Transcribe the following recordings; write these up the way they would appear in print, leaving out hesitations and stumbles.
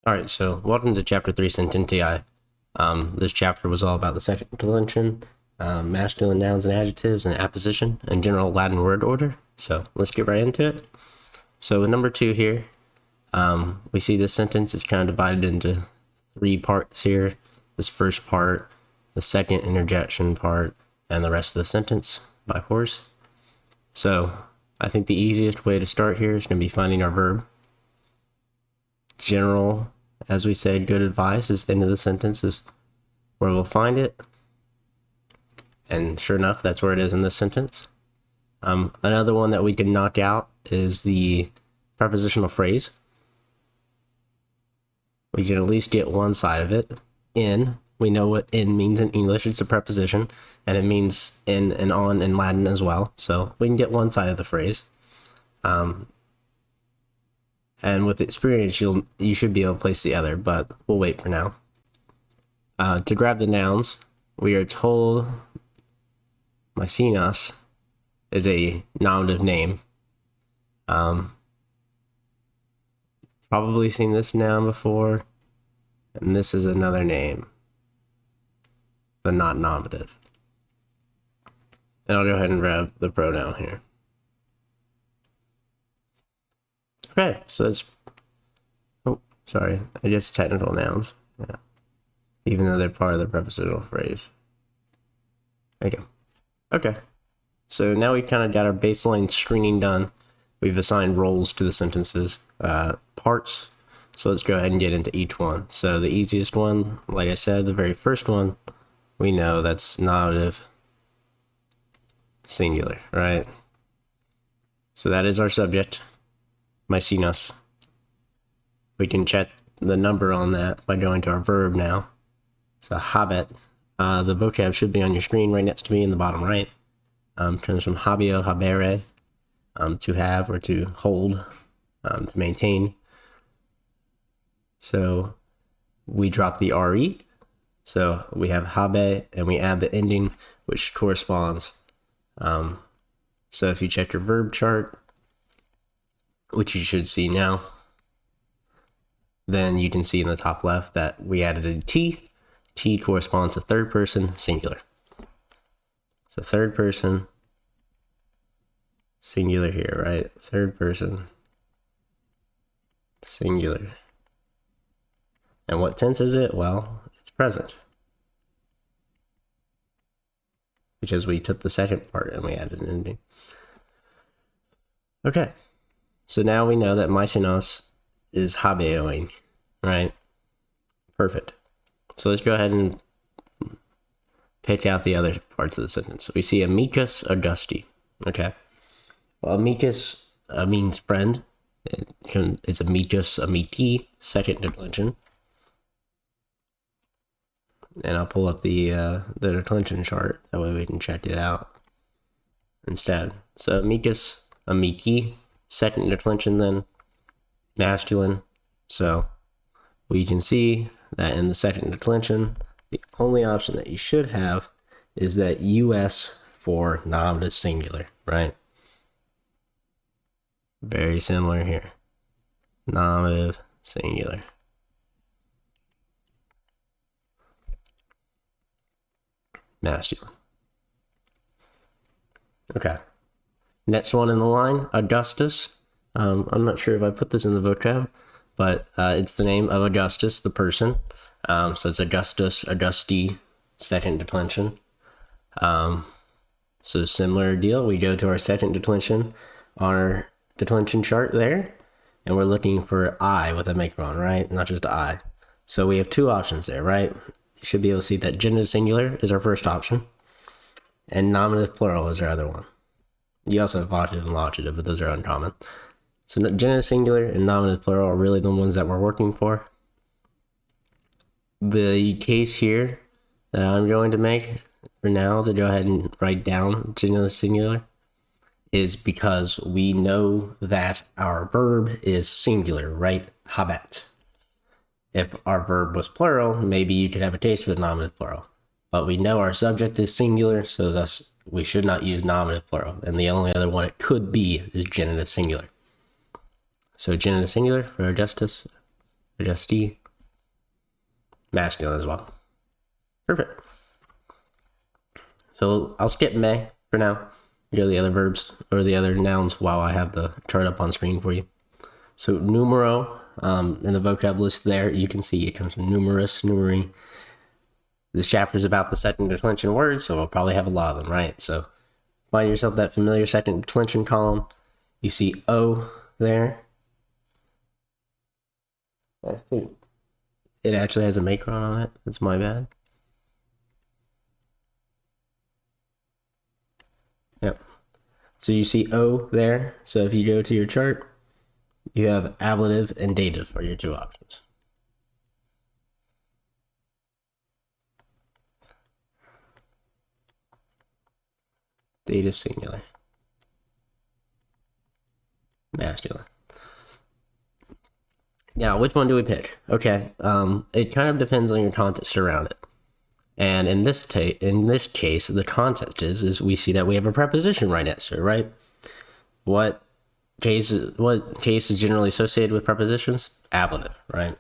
All right, so welcome to Chapter 3, Sententiae. This chapter was all about the second declension, masculine nouns and adjectives, and apposition, and general Latin word order. So let's get right into it. So with number 2 here, we see this sentence is kind of divided into 3 parts here. This first part, the second interjection part, and the rest of the sentence by horse. So I think the easiest way to start here is going to be finding our verb. General, as we said, good advice is the end of the sentence is where we'll find it. And sure enough, that's where it is in this sentence. Another one that we can knock out is the prepositional phrase. We can at least get one side of it. In, we know what in means in English. It's a preposition, and it means in and on in Latin as well. So we can get one side of the phrase. And with experience, you should be able to place the other, but we'll wait for now. To grab the nouns, we are told Maecenas is a nominative name. Probably seen this noun before, and this is another name, but not nominative. And I'll go ahead and grab the pronoun here. Okay, so it's, I guess technical nouns, yeah, even though they're part of the prepositional phrase. There you go. Okay, so now we kind of got our baseline screening done. We've assigned roles to the sentences, parts, so let's go ahead and get into each one. So the easiest one, like I said, the very first one, we know that's nominative singular, right? So that is our subject. Maecenas. We can check the number on that by going to our verb now. So habet. The vocab should be on your screen right next to me in the bottom right. Comes from habeo, habere, to have or to hold, to maintain. So we drop the re. So we have habe and we add the ending, which corresponds. So if you check your verb chart, which you should see now, then you can see in the top left that we added a T. T corresponds to third person singular. So third person singular here, right? Third person singular. And what tense is it? Well, it's present, because we took the second part and we added an ending. Okay. So now we know that Maecenas is habeoing, right? Perfect. So let's go ahead and pick out the other parts of the sentence. We see amicus Augusti, okay? Well, amicus means friend. It's amicus, amici, second declension. And I'll pull up the declension chart, that way we can check it out instead. So amicus, amici, second declension, then masculine. So we can see that in the second declension, the only option that you should have is that US for nominative singular, right? Very similar here. Nominative singular. Masculine. Okay. Next one in the line, Augustus. I'm not sure if I put this in the vocab, but it's the name of Augustus, the person. So it's Augustus, Augusti, second declension. So similar deal. We go to our second declension on our declension chart there, and we're looking for I with a macron, right? Not just I. So we have two options there, right? You should be able to see that genitive singular is our first option, and nominative plural is our other one. You also have vocative and locative, but those are uncommon. So genitive singular and nominative plural are really the ones that we're working for. The case here that I'm going to make for now to go ahead and write down genitive singular is because we know that our verb is singular, right? Habet. If our verb was plural, maybe you could have a case with nominative plural. But we know our subject is singular, so thus we should not use nominative plural. And the only other one it could be is genitive singular. So genitive singular for Augustus, adjustee, masculine as well. Perfect. So I'll skip may for now. Go to the other verbs or the other nouns while I have the chart up on screen for you. So numero, in the vocab list there, you can see it comes from numerous, numeri. This chapter is about the second declension words, so we'll probably have a lot of them, right? So find yourself that familiar second declension column. You see O there. I think it actually has a macron on it. That's my bad. Yep. So you see O there. So if you go to your chart, you have ablative and dative are your two options. Dative singular. Masculine. Now, which one do we pick? Okay, it kind of depends on your context around it. And in this case, the context is we see that we have a preposition right next to it, right? What case is generally associated with prepositions? Ablative, right?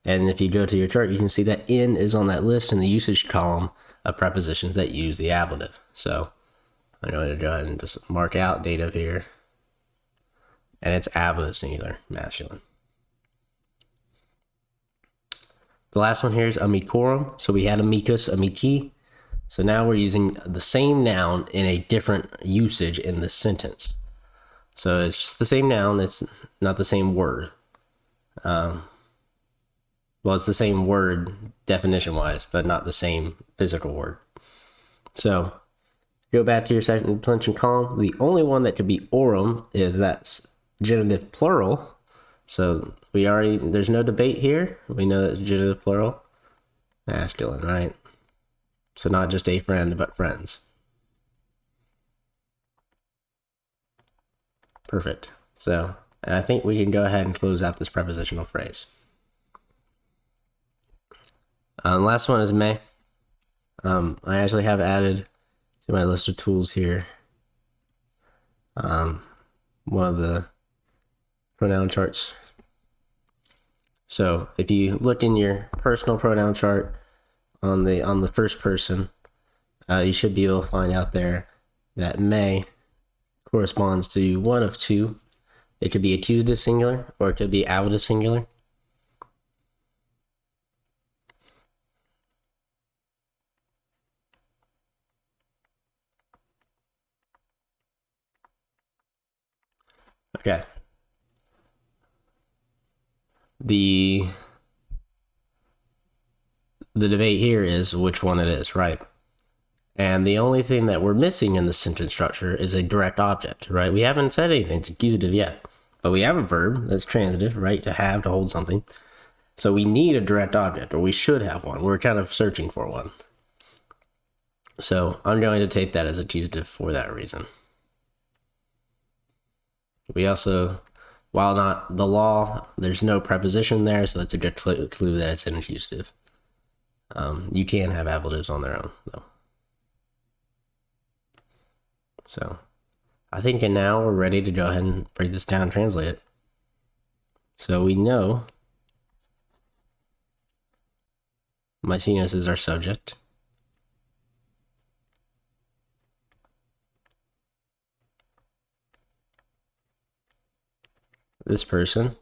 And if you go to your chart, you can see that in is on that list in the usage column of prepositions that use the ablative. So I'm going to go ahead and just mark out dative here. And it's ablative singular, masculine. The last one here is amicorum. So we had amicus, amici. So now we're using the same noun in a different usage in the sentence. So it's just the same noun. It's not the same word. Well, it's the same word definition-wise, but not the same physical word. So go back to your second declension column. The only one that could be orum is that genitive plural. So there's no debate here. We know that it's genitive plural. Masculine, right? So not just a friend, but friends. Perfect. So I think we can go ahead and close out this prepositional phrase. Last one is may. I actually have added to my list of tools here one of the pronoun charts. So if you look in your personal pronoun chart on the first person, you should be able to find out there that may corresponds to one of two. It could be accusative singular or it could be ablative singular. Okay. The debate here is which one it is, right? And the only thing that we're missing in the sentence structure is a direct object, right? We haven't said anything, it's accusative yet, but we have a verb that's transitive, right? To have, to hold something. So we need a direct object, or we should have one. We're kind of searching for one. So I'm going to take that as accusative for that reason. We also, while not the law, there's no preposition there, so it's a good clue that it's an accusative. You can have ablatives on their own, though. So I think now we're ready to go ahead and break this down and translate it. So we know Maecenas is our subject. This person.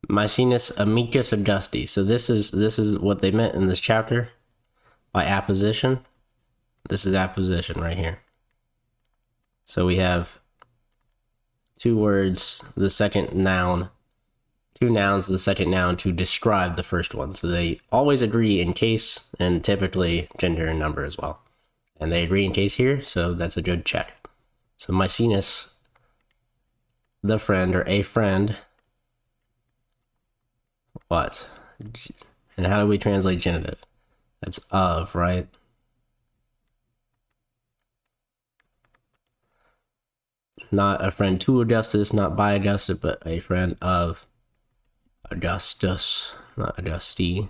Maecenas amicus adjusti. So this is what they meant in this chapter by apposition. This is apposition right here. So we have two words, the second noun, two nouns, the second noun to describe the first one. So they always agree in case and typically gender and number as well. And they agree in case here, so that's a good check. So Maecenas, the friend or a friend, what? And how do we translate genitive? That's of, right? Not a friend to Augustus, not by Augustus, but a friend of Augustus, not Augusti.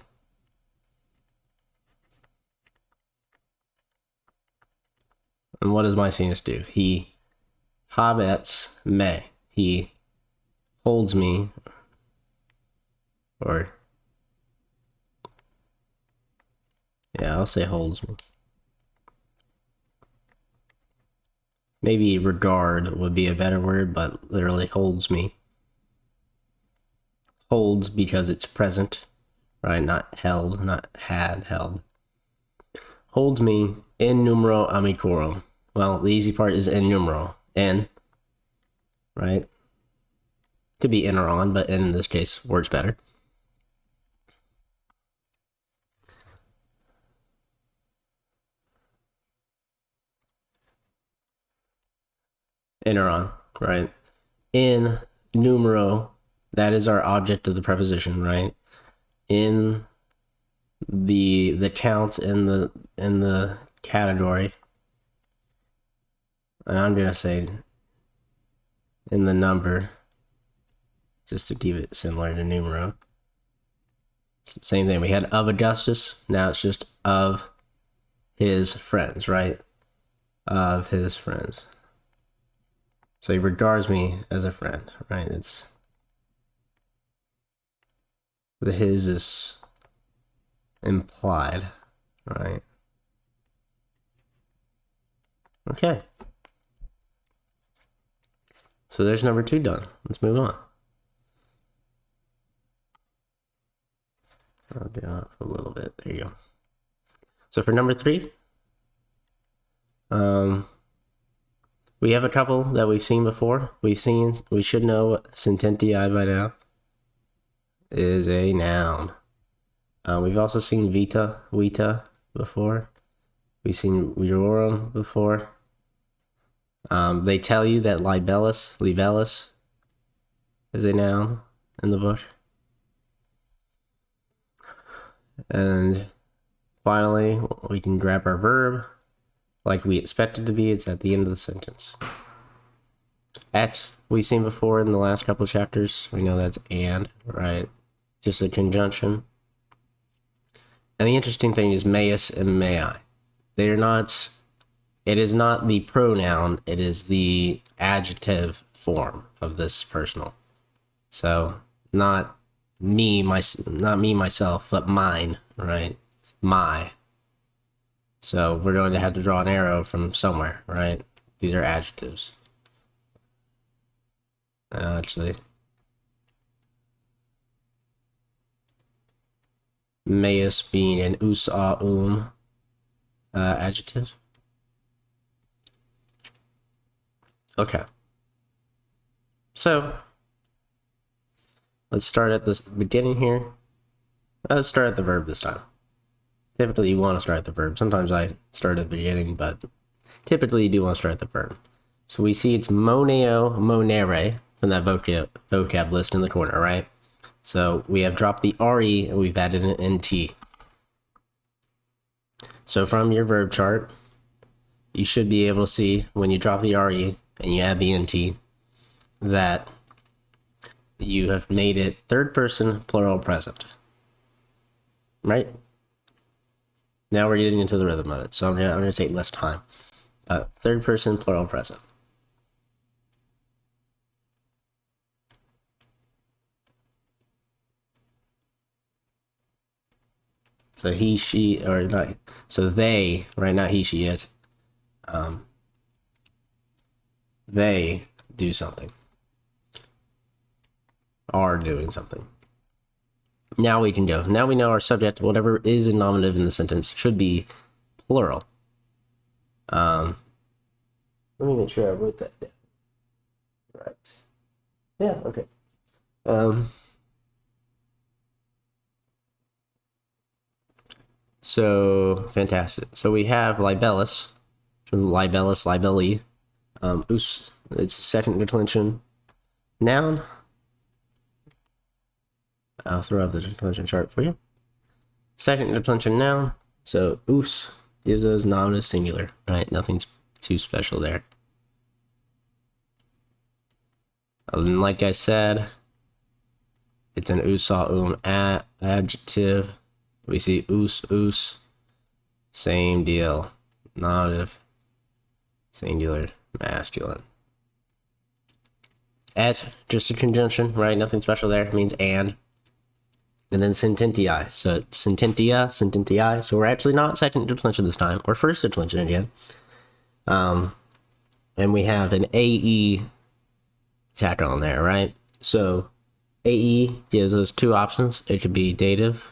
And what does Maecenas do? He habets me. He holds me, or yeah, I'll say holds me. Maybe regard would be a better word, but literally holds me. Holds because it's present, right? Not held, not had held. Holds me in numero amicorum. Well, the easy part is in numero. In, right? Could be in or on, but in this case works better. In or on, right? In numero, that is our object of the preposition, right? In the count in the category, and I'm gonna say in the number, just to keep it similar to numero. Same thing. We had of Augustus. Now it's just of his friends, right? Of his friends. So he regards me as a friend, right? It's the his is implied, right? Okay. So there's number 2 done. Let's move on. I'll do that for a little bit. There you go. So for number 3, we have a couple that we've seen before. We should know what Sententiae by now is a noun. We've also seen vita before. We've seen virorum before. They tell you that libellus is a noun in the book. And finally, we can grab our verb like we expect it to be. It's at the end of the sentence. At, we've seen before in the last couple of chapters. We know that's and, right? Just a conjunction. And the interesting thing is meus and mei. They are not, it is not the pronoun, it is the adjective form of this personal. So not me, myself, but mine, right? My. So we're going to have to draw an arrow from somewhere, right? These are adjectives. Actually, meus being an us a adjective. Okay. So let's start at the beginning here. Let's start at the verb this time. Typically, you want to start at the verb. Sometimes I start at the beginning, but typically you do want to start at the verb. So we see it's moneo, monere from that vocab list in the corner, right? So we have dropped the re and we've added an nt. So from your verb chart, you should be able to see when you drop the re and you add the nt that you have made it third person plural present, right? Now we're getting into the rhythm of it, so I'm gonna take less time. Third person plural present. So he, she, or not. So they, right? Not he, she, it. They do something. Are doing something. Now we can go. Now we know our subject, whatever is a nominative in the sentence, should be plural. Let me make sure I wrote that down. Right. Yeah, okay. So, fantastic. So we have libellus, from libellus, libelli. Us, it's second declension noun. I'll throw up the declension chart for you. Second declension noun. So us gives us nominative singular, right? Nothing's too special there. And like I said, it's an us adjective. We see us, same deal. Nominative, singular, masculine. Et, just a conjunction, right? Nothing special there. It means and. And then sententiae. So sententiae. So we're actually not second declension this time. We're first declension again. And we have an AE tacked on there, right? So AE gives us two options. It could be dative,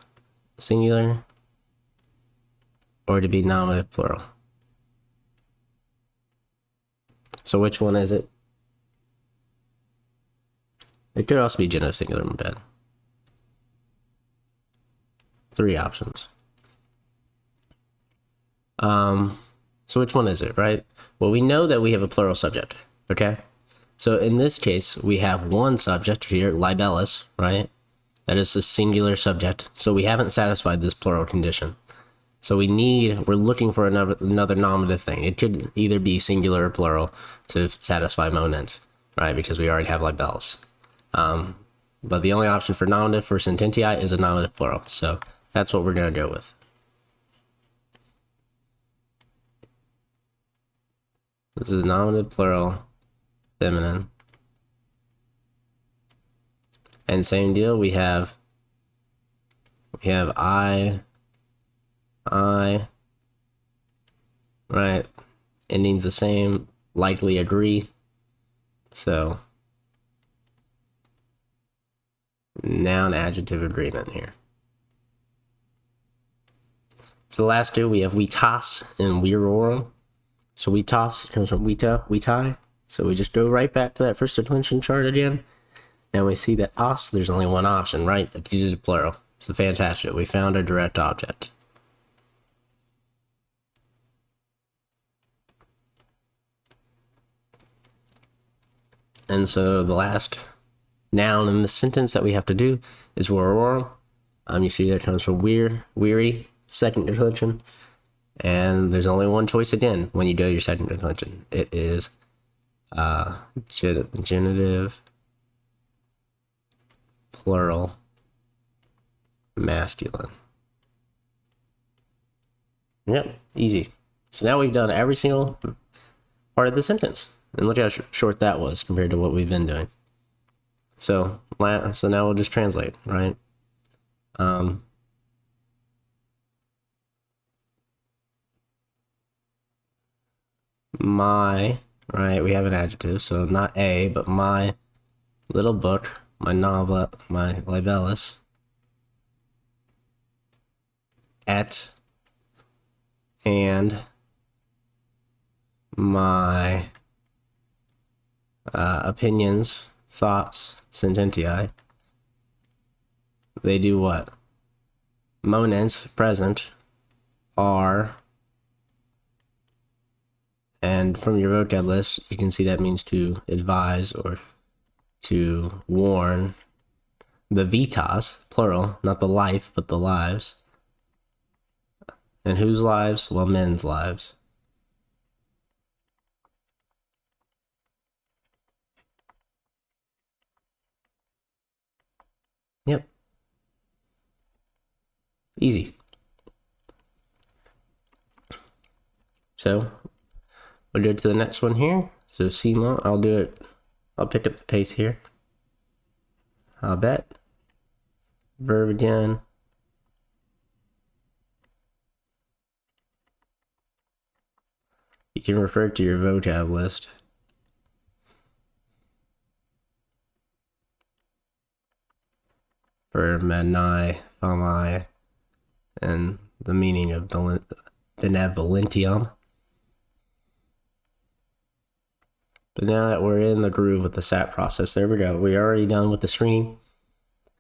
singular, or to be nominative, plural. So which one is it? It could also be genitive, singular, my bad. Three options. So which one is it, right? Well, we know that we have a plural subject, okay? So in this case, we have one subject here, libellus, right? That is the singular subject. So we haven't satisfied this plural condition. So we're looking for another nominative thing. It could either be singular or plural to satisfy monens, right? Because we already have libellus. But the only option for nominative for sententiae is a nominative plural. So that's what we're going to go with. This is a nominative plural, feminine. And same deal, we have I, right? Endings the same, likely agree. So noun adjective agreement here. So the last two, we have wetas and virorum. So wetas comes from wetai. So we just go right back to that first declension chart again. And we see that os, there's only one option, right? Accusative plural. So fantastic. We found a direct object. And so the last noun in the sentence that we have to do is virorum. You see that comes from weary, second declension. And there's only one choice again when you do your second declension. It is genitive plural masculine. Yep, easy. So now we've done every single part of the sentence. And look how short that was compared to what we've been doing. So now we'll just translate, right? My, right, we have an adjective, so not a, but my little book, my novel, my libellus, et, and my opinions, thoughts, sententiae, they do what? Monens, present, are, and from your vocab list, you can see that means to advise or to warn. The vitas, plural, not the life, but the lives. And whose lives? Well, men's lives. Yep. Easy. So we'll go to the next one here. So Simo, I'll do it. I'll pick up the pace here. I'll bet. Verb again. You can refer to your vocab list. For menai, famai, and the meaning of benevolentium. But now that we're in the groove with the SAT process, there we go. We're already done with the screening.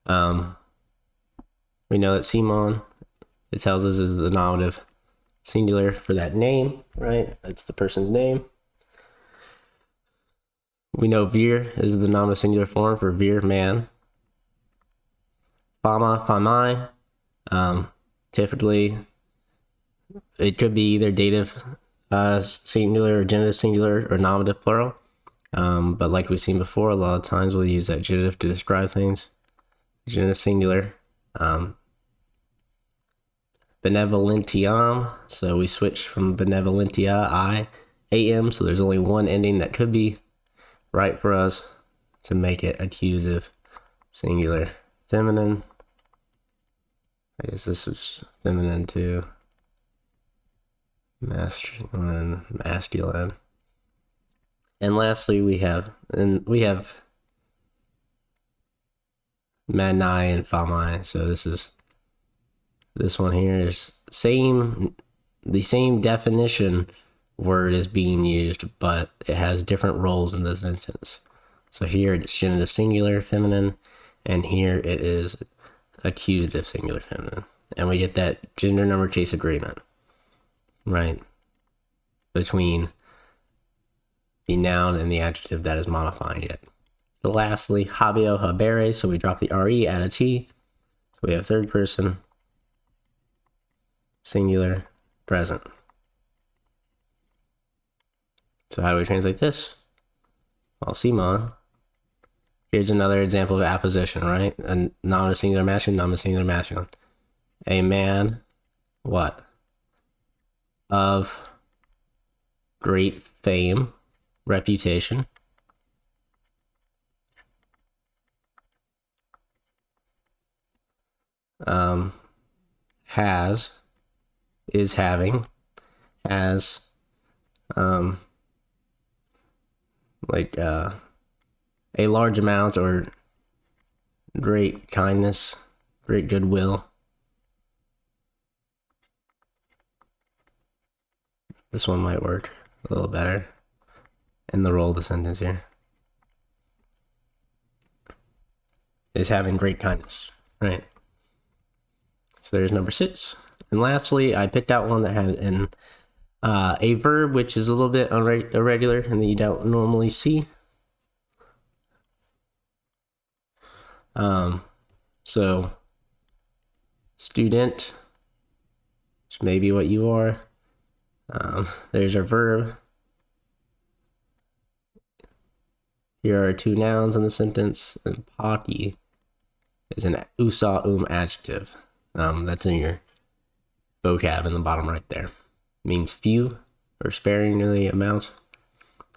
We know that Simon, it tells us, is the nominative singular for that name, right? That's the person's name. We know vir is the nominative singular form for vir, man. Fama, famai. Typically, it could be either dative singular or genitive singular or nominative plural. But like we've seen before, a lot of times we'll use that genitive to describe things. Genitive singular. Benevolentiam. So we switch from benevolentia, am. So there's only one ending that could be right for us. to make it accusative singular feminine. I guess this is feminine too. Masculine. And lastly, we have manai and famai. So this one here is the same definition word is being used, but it has different roles in the sentence. So here it's genitive singular feminine, and here it is accusative singular feminine. And we get that gender number case agreement, right, between the noun and the adjective that is modifying it. So lastly, habeo, habere, so we drop the re, add a t. So we have third person, singular, present. So how do we translate this? Well, Simon, here's another example of apposition, right? A nominative singular masculine, nominative singular masculine. A man, what? Of great fame, reputation. Is having, has, a large amount or great kindness, great goodwill. This one might work a little better in the role of the sentence here. Is having great kindness, right? So there's number 6. And lastly, I picked out one that had a verb, which is a little bit irregular and that you don't normally see. So student, which may be what you are. There's our verb. Here are 2 nouns in the sentence, and paki is an usa adjective. That's in your vocab in the bottom right there. It means few or sparingly amount.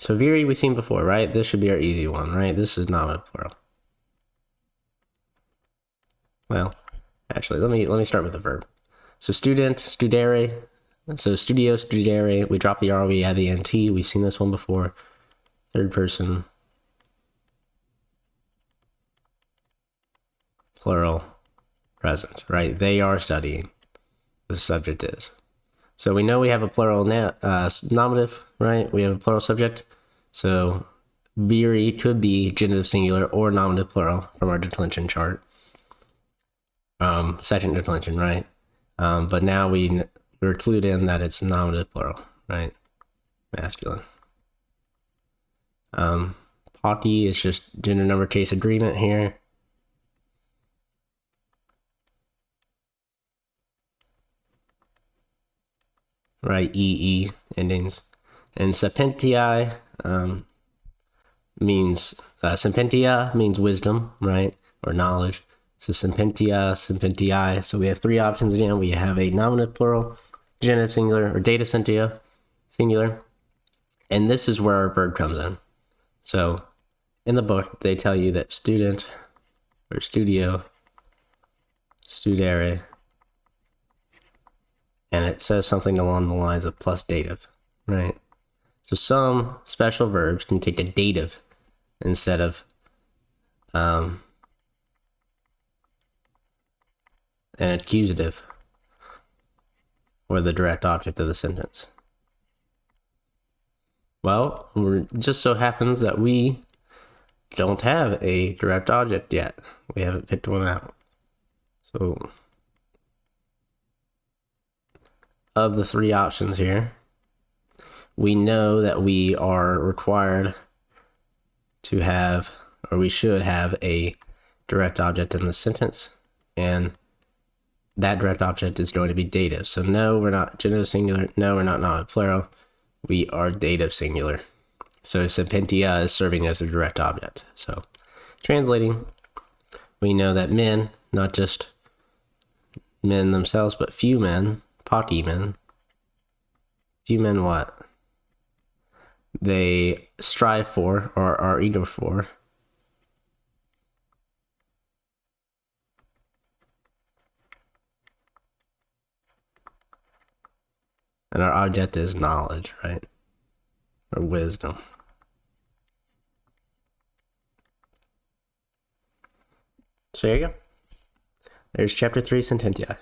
So viri we've seen before, right? This should be our easy one, right? This is nominative plural. Well, actually, let me start with the verb. So student, studere. So studio, studere. We drop the R, we add the nt. We've seen this one before. Third person, plural, present, right? They are studying. The subject is. So we know we have a plural nominative, right? We have a plural subject. So viri could be genitive singular or nominative plural from our declension chart. Second declension, right? But now we're clued in that it's nominative plural, right? Masculine. Paki is just gender number case agreement here. Right, EE endings. And Sententiae means, Sententia means wisdom, right? Or knowledge. So Sententiae. So we have 3 options again. We have a nominative plural, genitive singular, or dative singular. And this is where our verb comes in. So in the book, they tell you that student or studio, studere, and it says something along the lines of plus dative, right? So some special verbs can take a dative instead of an accusative or the direct object of the sentence. Well, it just so happens that we don't have a direct object yet. We haven't picked one out. So of the 3 options here, we know that we are required to have, or we should have, a direct object in the sentence, and that direct object is going to be dative. So no, we're not genitive singular. No, we're not nominative plural. We are dative singular. So Sententiae is serving as a direct object. So translating, we know that men, not just men themselves, but few men, paki men. Few men what? They strive for, or are eager for, And our object is knowledge, right? Or wisdom. So there you go. There's chapter 3, Sententiae.